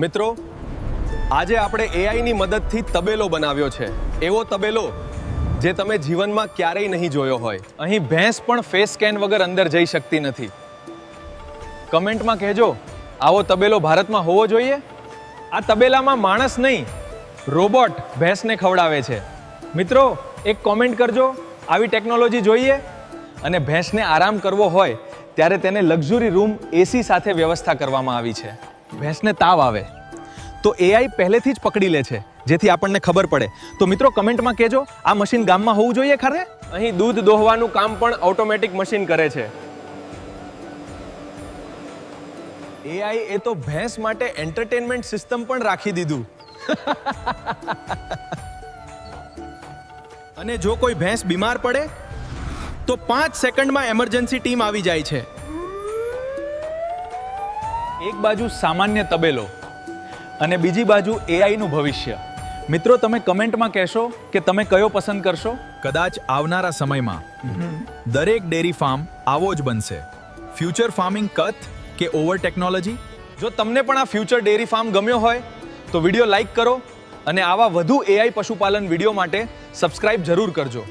મિત્રો, આજે આપણે એઆઈની મદદથી તબેલો બનાવ્યો છે. એવો તબેલો જે તમે જીવનમાં ક્યારેય નહીં જોયો હોય. અહીં ભેંસ પણ ફેસ સ્કેન વગર અંદર જઈ શકતી નથી. કમેન્ટમાં કહેજો, આવો તબેલો ભારતમાં હોવો જોઈએ. આ તબેલામાં માણસ નહીં, રોબોટ ભેંસને ખવડાવે છે. મિત્રો, એક કોમેન્ટ કરજો, આવી ટેકનોલોજી જોઈએ. અને ભેંસને આરામ કરવો હોય ત્યારે તેને લક્ઝરી રૂમ એસી સાથે વ્યવસ્થા કરવામાં આવી છે. ભેંસને તાવ આવે તો એઆઈ પહેલેથી જ પકડી લે છે, જેથી આપણને ખબર પડે. તો મિત્રો, કમેન્ટમાં કહેજો, આ મશીન ગામમાં હોવું જોઈએ ખરે? અહીં દૂધ દોહવાનું કામ પણ ઓટોમેટિક મશીન કરે છે. એઆઈ એ તો ભેંસ માટે એન્ટરટેનમેન્ટ સિસ્ટમ પણ રાખી દીધું. અને જો કોઈ ભેંસ બીમાર પડે તો 5 સેકન્ડમાં એમરજન્સી ટીમ આવી જાય છે. એક બાજુ સામાન્ય તબેલો અને બીજી બાજુ એઆઈનું ભવિષ્ય. મિત્રો, તમે કમેન્ટમાં કહેશો કે તમે કયો પસંદ કરશો? કદાચ આવનારા સમયમાં દરેક ડેરી ફાર્મ આવો જ બનશે. ફ્યુચર ફાર્મિંગ કથ કે ઓવર ટેકનોલોજી? જો તમને પણ આ ફ્યુચર ડેરી ફાર્મ ગમ્યો હોય તો વિડીયો લાઈક કરો અને આવા વધુ એઆઈ પશુપાલન વિડીયો માટે સબસ્ક્રાઇબ જરૂર કરજો.